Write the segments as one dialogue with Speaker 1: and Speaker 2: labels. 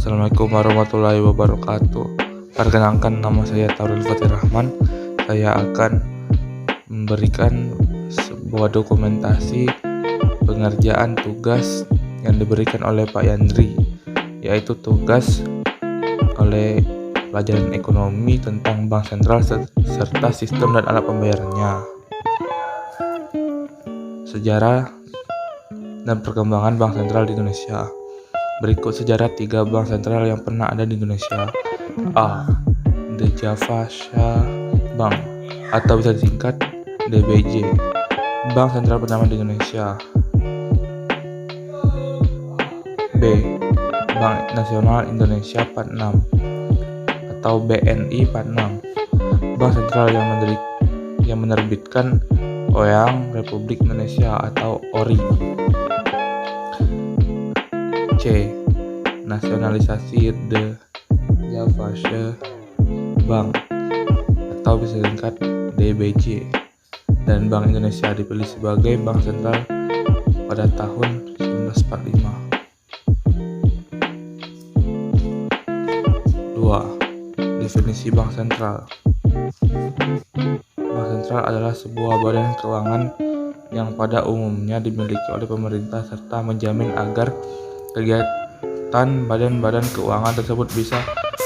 Speaker 1: Assalamualaikum warahmatullahi wabarakatuh. Perkenalkan, nama saya Tauril Fatih Rahman. Saya akan memberikan sebuah dokumentasi pengerjaan tugas yang diberikan oleh Pak Yandri, yaitu tugas oleh pelajaran ekonomi tentang bank sentral serta sistem dan alat pembayarannya. Sejarah dan perkembangan bank sentral di Indonesia. Berikut sejarah 3 bank sentral yang pernah ada di Indonesia. A. The Javasha Bank, atau bisa disingkat DBJ, bank sentral pertama di Indonesia. B. Bank Nasional Indonesia Patnam, atau BNI Patnam, bank sentral yang menerbitkan Oeang Republik Indonesia atau ORI. C. Nasionalisasi The Javasha Bank, atau bisa disingkat DBJ, dan Bank Indonesia dipilih sebagai bank sentral pada tahun 1945. 2. Definisi bank sentral. Bank sentral adalah sebuah badan keuangan yang pada umumnya dimiliki oleh pemerintah serta menjamin agar kegiatan badan-badan keuangan tersebut bisa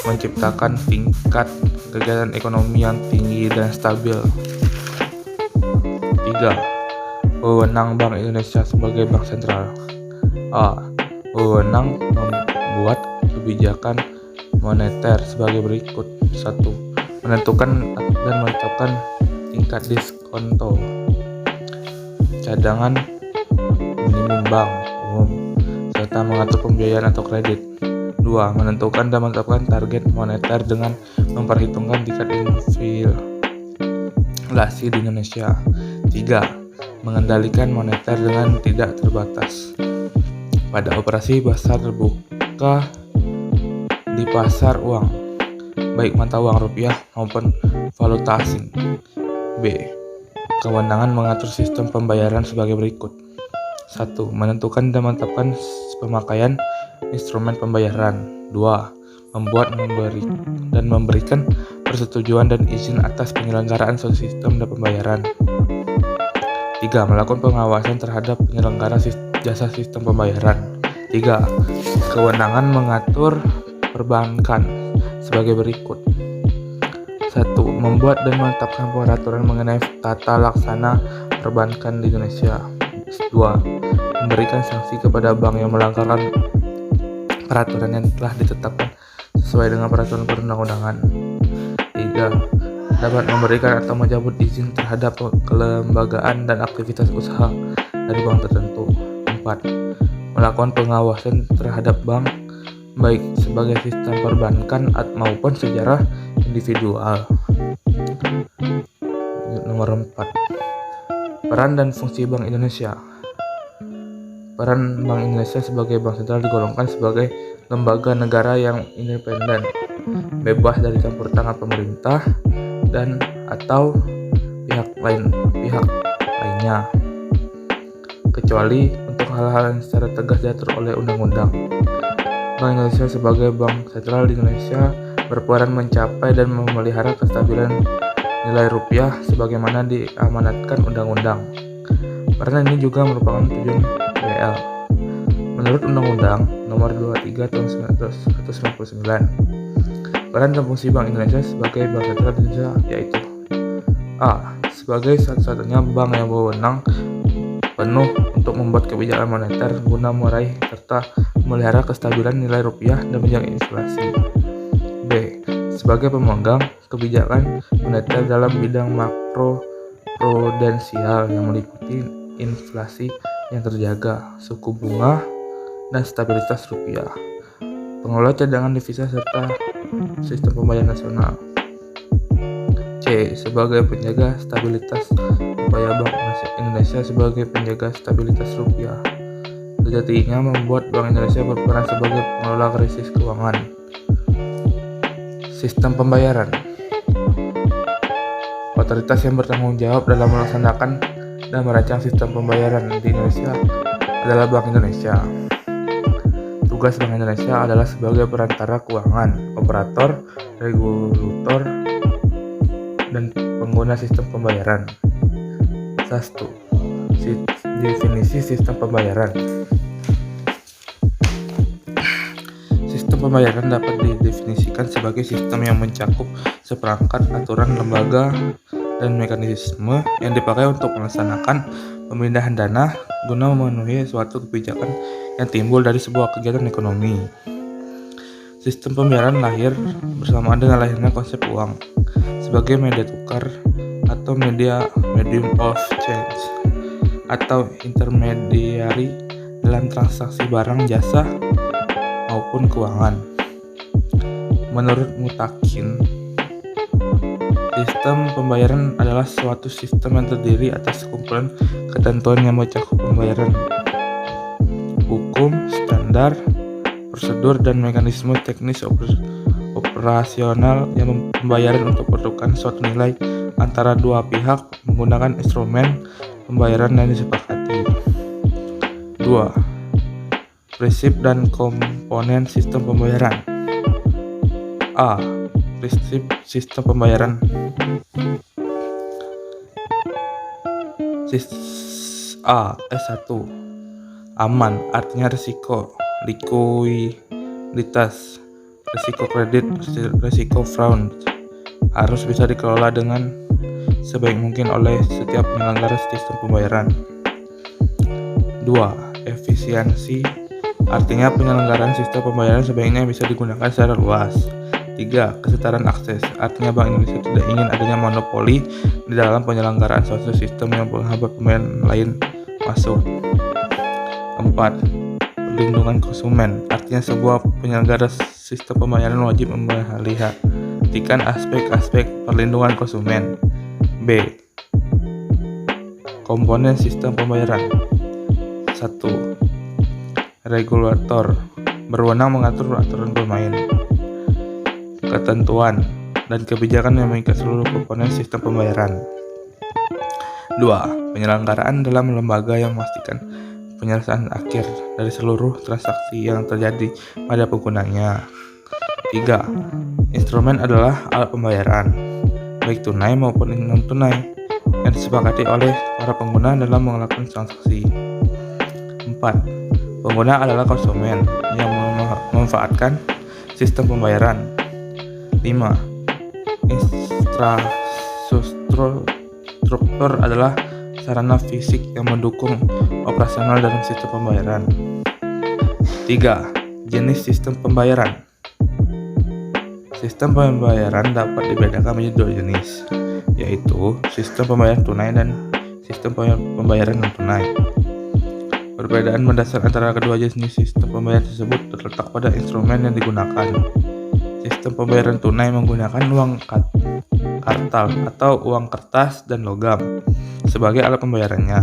Speaker 1: menciptakan tingkat kegiatan ekonomi yang tinggi dan stabil. 3. Wewenang Bank Indonesia sebagai bank sentral. A. Wewenang membuat kebijakan moneter sebagai berikut. 1. Menentukan dan menetapkan tingkat diskonto, cadangan minimum bank umum, serta mengatur pembiayaan atau kredit. 2. Menentukan dan menetapkan target moneter dengan memperhitungkan tingkat inflasi di Indonesia. 3. Mengendalikan moneter dengan tidak terbatas pada operasi pasar terbuka di pasar uang, baik mata uang rupiah maupun valuta asing. B. Kewenangan mengatur sistem pembayaran sebagai berikut. 1. Menentukan dan menetapkan pemakaian instrumen pembayaran. 2. Membuat dan memberikan persetujuan dan izin atas penyelenggaraan suatu sistem dan pembayaran. 3. Melakukan pengawasan terhadap penyelenggara jasa sistem pembayaran. 3. Kewenangan mengatur perbankan sebagai berikut. 1. Membuat dan menetapkan peraturan mengenai tata laksana perbankan di Indonesia. 2. Memberikan sanksi kepada bank yang melanggarkan peraturan yang telah ditetapkan sesuai dengan peraturan perundang-undangan. 3. Dapat memberikan atau mencabut izin terhadap kelembagaan dan aktivitas usaha dari bank tertentu. 4. Melakukan pengawasan terhadap bank baik sebagai sistem perbankan maupun secara individual. Nomor 4. Peran dan fungsi Bank Indonesia. Peran Bank Indonesia sebagai bank sentral digolongkan sebagai lembaga negara yang independen, bebas dari campur tangan pemerintah dan atau pihak lainnya, kecuali untuk hal-hal yang secara tegas diatur oleh undang-undang. Bank Indonesia sebagai bank sentral di Indonesia berperan mencapai dan memelihara kestabilan nilai rupiah sebagaimana diamanatkan undang-undang. Peran ini juga merupakan tujuan BL. Menurut Undang-Undang Nomor 23 Tahun 1999, peran dan fungsi Bank Indonesia sebagai bank sentral di Indonesia yaitu: A. Sebagai satu-satunya bank yang berwenang penuh untuk membuat kebijakan moneter guna meraih serta memelihara kestabilan nilai rupiah dan menjaga inflasi. B. Sebagai pemegang kebijakan moneter dalam bidang makro prudensial yang meliputi inflasi yang terjaga, suku bunga, dan stabilitas rupiah, pengelola cadangan devisa serta sistem pembayaran nasional. C. Sebagai penjaga stabilitas upaya Bank Indonesia sebagai penjaga stabilitas rupiah sejatinya membuat Bank Indonesia berperan sebagai pengelola krisis keuangan. Sistem pembayaran. Otoritas yang bertanggung jawab dalam melaksanakan dan merancang sistem pembayaran di Indonesia adalah Bank Indonesia. Tugas Bank Indonesia adalah sebagai perantara keuangan, operator, regulator, dan pengguna sistem pembayaran. 1. Definisi sistem pembayaran. Sistem pembayaran dapat didefinisikan sebagai sistem yang mencakup seperangkat aturan, lembaga, dan mekanisme yang dipakai untuk melaksanakan pemindahan dana guna memenuhi suatu kebijakan yang timbul dari sebuah kegiatan ekonomi. Sistem pembayaran lahir bersamaan dengan lahirnya konsep uang sebagai media tukar atau medium of change atau intermediary dalam transaksi barang, jasa, maupun keuangan. Menurut Mutakin, sistem pembayaran adalah suatu sistem yang terdiri atas kumpulan ketentuan yang mencakup pembayaran, hukum, standar, prosedur, dan mekanisme teknis operasional yang pembayaran untuk pertukaran suatu nilai antara dua pihak menggunakan instrumen pembayaran yang disepakati. 2. Prinsip dan komponen sistem pembayaran. A. Prinsip sistem pembayaran. S1. Aman, artinya risiko, likuiditas, risiko kredit, risiko fraud harus bisa dikelola dengan sebaik mungkin oleh setiap penyelenggara sistem pembayaran. 2. Efisiensi, artinya penyelenggaraan sistem pembayaran sebaiknya bisa digunakan secara luas. 3. Kesetaraan akses, artinya Bank Indonesia tidak ingin adanya monopoli di dalam penyelenggaraan suatu sistem yang menghambat pembayaran lain masuk. 4. Perlindungan konsumen, artinya sebuah penyelenggara sistem pembayaran wajib memperhatikan aspek-aspek perlindungan konsumen. B. Komponen sistem pembayaran. 1. Regulator, berwenang mengatur aturan bermain, ketentuan, dan kebijakan yang mengikat seluruh komponen sistem pembayaran. 2. Penyelenggaraan dalam lembaga yang memastikan penyelesaian akhir dari seluruh transaksi yang terjadi pada penggunanya. 3. Instrumen adalah alat pembayaran, baik tunai maupun non-tunai, yang disepakati oleh para pengguna dalam melakukan transaksi. 4. Pengguna adalah konsumen yang memanfaatkan sistem pembayaran. 5. Infrastruktur adalah sarana fisik yang mendukung operasional dalam sistem pembayaran. 3. Jenis sistem pembayaran. Sistem pembayaran dapat dibedakan menjadi dua jenis, yaitu sistem pembayaran tunai dan sistem pembayaran non-tunai. Perbedaan mendasar antara kedua jenis sistem pembayaran tersebut terletak pada instrumen yang digunakan. Sistem pembayaran tunai menggunakan uang kartal atau uang kertas dan logam sebagai alat pembayarannya.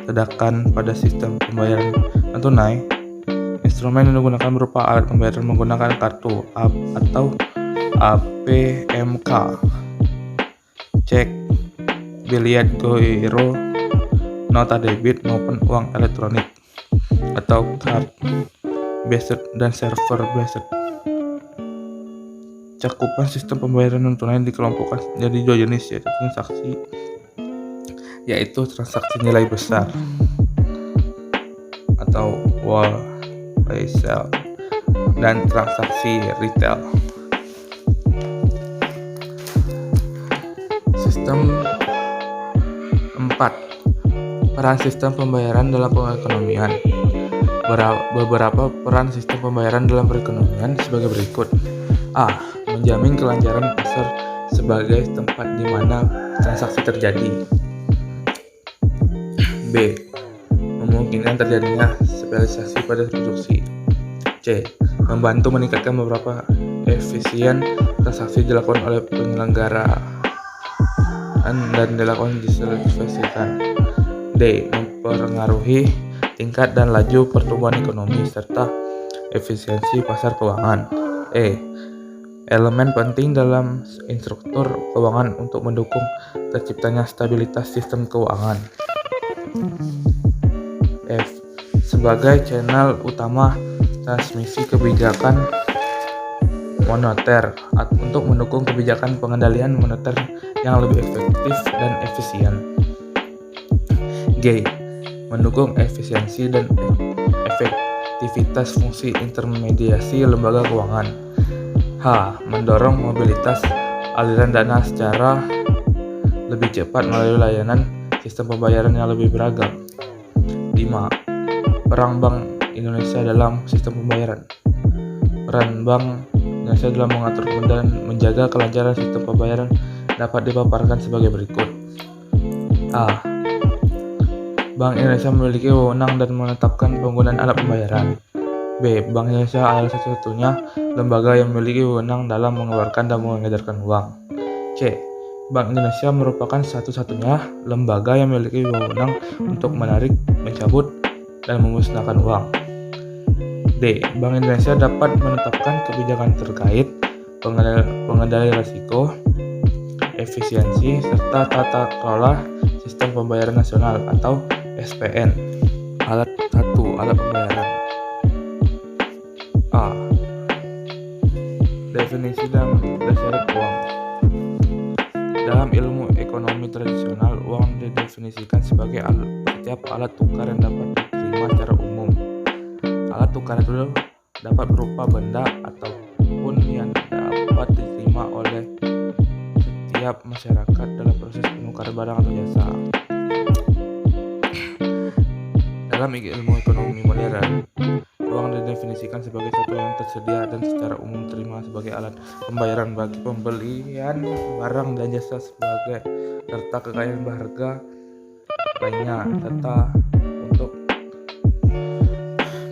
Speaker 1: Sedangkan pada sistem pembayaran non-tunai, instrumen yang digunakan berupa alat pembayaran menggunakan kartu atau APMK, cek, biliet giro, nota debit maupun uang elektronik atau card based dan server based. Cakupan sistem pembayaran non-tunai dikelompokkan menjadi dua jenis, yaitu transaksi nilai besar atau wholesale dan transaksi retail. Sistem 4. Peran sistem pembayaran dalam perekonomian. Beberapa peran sistem pembayaran dalam perekonomian sebagai berikut. A. Menjamin kelancaran pasar sebagai tempat di mana transaksi terjadi. B. Memungkinkan terjadinya spesialisasi pada produksi. C. Membantu meningkatkan beberapa efisien transaksi dilakukan oleh penyelenggaraan dan dilakukan disertifikasikan. D. Mempengaruhi tingkat dan laju pertumbuhan ekonomi serta efisiensi pasar keuangan. E. Elemen penting dalam struktur keuangan untuk mendukung terciptanya stabilitas sistem keuangan. F. Sebagai channel utama transmisi kebijakan moneter untuk mendukung kebijakan pengendalian moneter yang lebih efektif dan efisien. G. Mendukung efisiensi dan efektivitas fungsi intermediasi lembaga keuangan. H. Mendorong mobilitas aliran dana secara lebih cepat melalui layanan sistem pembayaran yang lebih beragam. 5. Peran Bank Indonesia dalam sistem pembayaran. Peran Bank Indonesia dalam mengatur dan menjaga kelancaran sistem pembayaran dapat dipaparkan sebagai berikut. A. Bank Indonesia memiliki wewenang dan menetapkan penggunaan alat pembayaran. B. Bank Indonesia adalah satu-satunya lembaga yang memiliki wewenang dalam mengeluarkan dan mengedarkan uang. C. Bank Indonesia merupakan satu-satunya lembaga yang memiliki wewenang untuk menarik, mencabut, dan memusnahkan uang. D. Bank Indonesia dapat menetapkan kebijakan terkait pengendali risiko, efisiensi, serta tata kelola sistem pembayaran nasional atau SPN. Alat pembayaran. A. Definisi dan dasar uang. Dalam ilmu ekonomi tradisional, uang didefinisikan sebagai setiap alat tukar yang dapat diterima secara umum. Alat tukar itu dapat berupa benda ataupun yang dapat diterima oleh setiap masyarakat dalam proses penukaran barang atau jasa. Dalam ilmu ekonomi modern, uang didefinisikan sebagai satu yang tersedia dan secara umum diterima sebagai alat pembayaran bagi pembelian barang dan jasa serta kekayaan berharga lainnya, serta untuk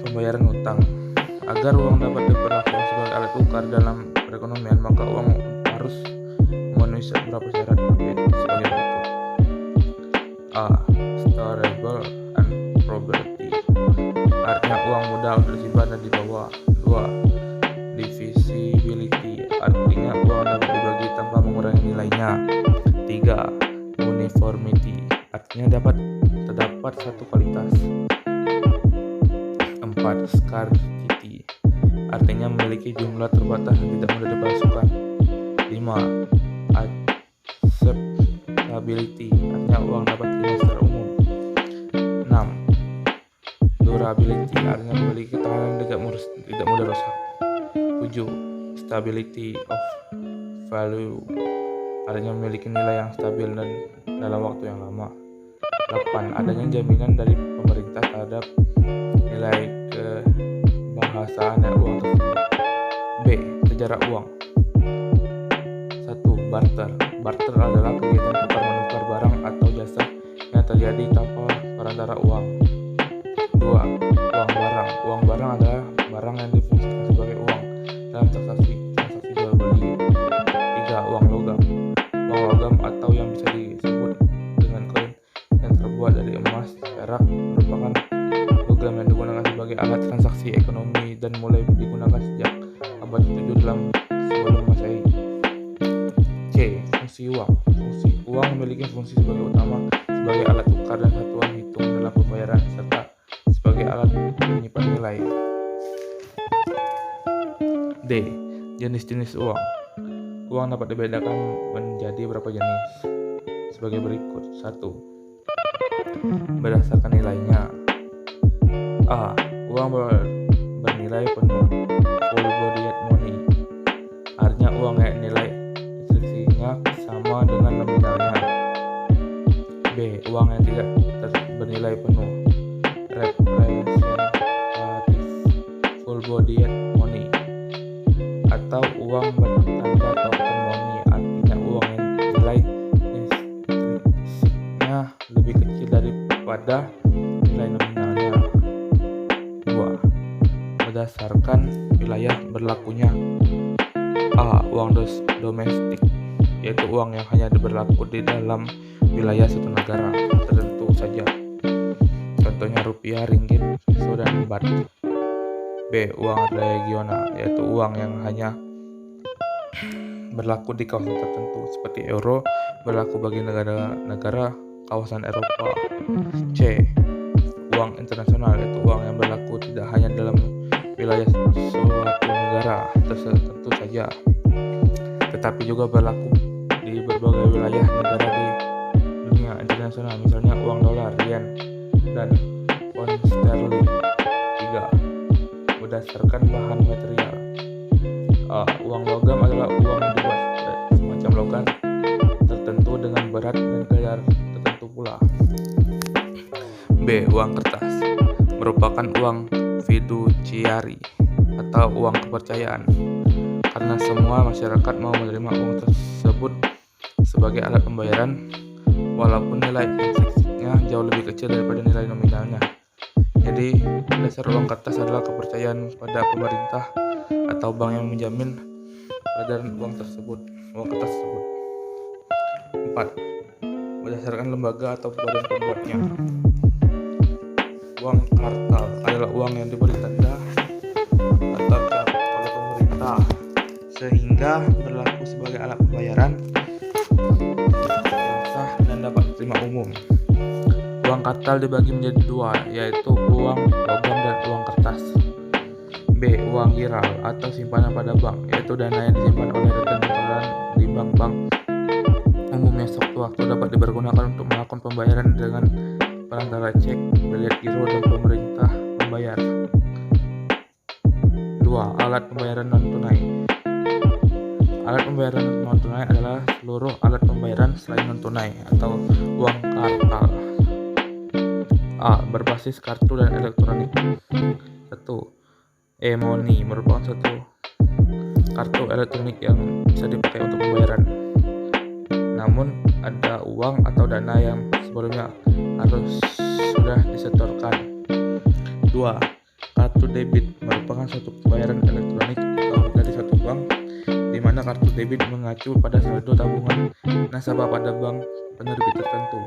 Speaker 1: pembayaran utang. Agar uang dapat diperlakukan sebagai alat tukar dalam perekonomian, maka uang harus memenuhi beberapa syarat sebagai berikut. A. Storable and probability, artinya uang mudah untuk disimpan dan dibawa. 2. Divisibility, artinya uang dapat dibagi tanpa mengurangi nilainya. 3. Uniformity, artinya terdapat satu kualitas. 4. Scarcity, artinya memiliki jumlah terbatas dan tidak mudah dipalsukan. 5. Acceptability, artinya uang dapat diterima secara umum. 6. Durability, artinya memiliki ketahanan tidak mudah rusak. 7. Stability of value, artinya memiliki nilai yang stabil dan dalam waktu yang lama. 8. Adanya jaminan dari pemerintah terhadap nilai kebahasaan dan uang tersebut. B. Sejarah uang. 1. Barter. Barter adalah kegiatan tukar-menukar barang atau jasa yang terjadi tanpa perantara uang. 2. Uang barang. Uang barang adalah barang yang difungsikan sebagai uang dalam transaksi jual beli. 3. Uang logam. Uang logam atau yang bisa disebut dengan koin yang terbuat dari emas, perak, merupakan logam yang digunakan sebagai alat transaksi ekonomi dan mulai digunakan sejak abad ke-7 sebelum Masehi. C. Fungsi uang. Fungsi uang memiliki fungsi sebagai utama sebagai alat tukar dan satuan hitung dalam pembayaran serta sebagai alat penyimpan nilai. D. Jenis-jenis uang. Uang dapat dibedakan menjadi beberapa jenis sebagai berikut. 1. Berdasarkan nilainya. A. Uang bernilai penuh, full bodied money, artinya uang yang nilai selisihnya sama dengan nominalnya. B. Uang yang tidak bernilai penuh, representative full bodied money, atau uang bertanda token money, artinya uang yang nilai intrinsiknya lebih kecil daripada nilai nominalnya. 2. Berdasarkan wilayah berlakunya. A. Uang domestik, yaitu uang yang hanya berlaku di dalam wilayah satu negara tertentu saja. Contohnya rupiah, ringgit, peso, dan baht. B. Uang regional, yaitu uang yang hanya berlaku di kawasan tertentu seperti euro berlaku bagi negara-negara kawasan Eropa. C. Uang internasional, yaitu uang yang berlaku tidak hanya dalam wilayah suatu negara tertentu saja, tetapi juga berlaku di berbagai wilayah negara di dunia internasional, misalnya uang dolar, yen, dan pound sterling. 3. Berdasarkan bahan material. Uang logam adalah uang yang dibuat dari semacam logam tertentu dengan berat dan kadar tertentu pula. B. Uang kertas merupakan uang fiduciari atau uang kepercayaan, karena semua masyarakat mau menerima uang tersebut sebagai alat pembayaran walaupun nilai intrinsiknya jauh lebih kecil daripada nilai nominalnya. Jadi, dasar uang kertas adalah kepercayaan pada pemerintah atau bank yang menjamin peredaran uang kertas tersebut. 4. Berdasarkan lembaga atau badan pembuatnya. Uang kartal adalah uang yang diberi tanda atau cap oleh pemerintah sehingga berlaku sebagai alat pembayaran yang sah dan dapat diterima umum. Uang kartal dibagi menjadi 2, yaitu uang logam dan uang kertas. B. Uang giral atau simpanan pada bank, yaitu dana yang disimpan oleh rekening di bank-bank umum yang sewaktu-waktu dapat dipergunakan untuk melakukan pembayaran dengan perantara cek, bilet giro, dan pemerintah membayar. 2. Alat pembayaran non-tunai. Alat pembayaran non-tunai adalah seluruh alat pembayaran selain non-tunai atau uang kartal. A. Berbasis kartu dan elektronik. 1. E-money merupakan satu kartu elektronik yang bisa dipakai untuk pembayaran. Namun ada uang atau dana yang sebelumnya harus sudah disetorkan. 2. Kartu debit merupakan suatu pembayaran elektronik dari suatu bank, di mana kartu debit mengacu pada saldo tabungan nasabah pada bank penerbit tertentu.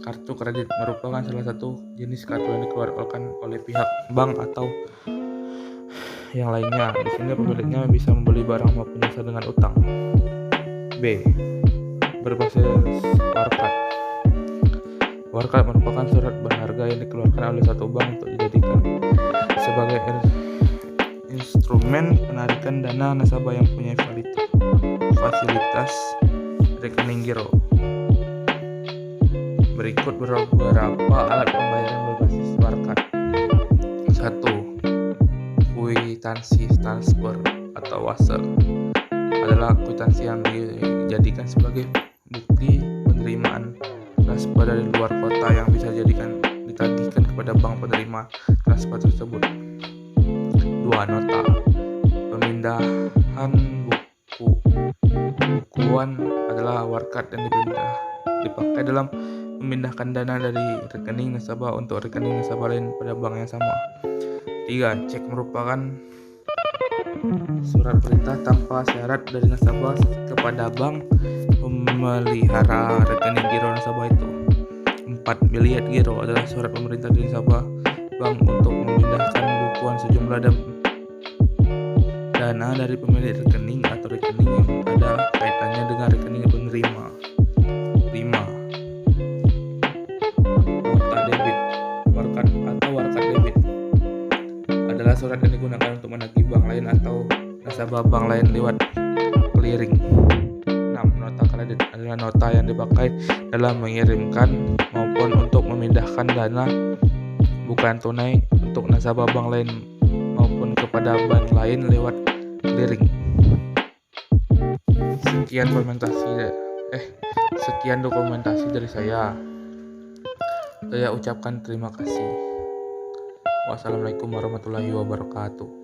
Speaker 1: Kartu kredit merupakan salah satu jenis kartu yang dikeluarkan oleh pihak bank atau yang lainnya. Di sini pemiliknya bisa membeli barang maupun jasa dengan utang. B. Berbasis warkat. Warkat merupakan surat berharga yang dikeluarkan oleh satu bank untuk dijadikan sebagai instrumen penarikan dana nasabah yang punya fasilitas rekening giro. Berikut beberapa alat pembayaran berbasis warkat. 1. Kwitansi transfer atau WASER adalah kwitansi yang dijadikan sebagai bukti penerimaan transfer dari luar kota yang bisa ditagihkan kepada bank penerima transfer tersebut. 2. Nota pemindahan bukuan adalah warkat yang dipakai dalam memindahkan dana dari rekening nasabah untuk rekening nasabah lain pada bank yang sama. 3. Cek merupakan surat perintah tanpa syarat dari nasabah kepada bank pemelihara rekening giro nasabah itu. 4. Biliet giro adalah surat pemerintah dari nasabah bank untuk memindahkan bukuan sejumlah dana dari pemilik rekening atau rekening yang ada kaitannya dengan rekening penerima. 5. Nota debit. Warkat debit adalah surat yang digunakan untuk menagih bank lain atau nasabah bank lain lewat clearing. 6. Nota kredit adalah nota yang dipakai dalam mengirimkan maupun untuk memindahkan dana bukan tunai untuk nasabah bank lain maupun kepada bank lain lewat clearing. Sekian dokumentasi dari saya. Saya ucapkan terima kasih. Wassalamualaikum warahmatullahi wabarakatuh.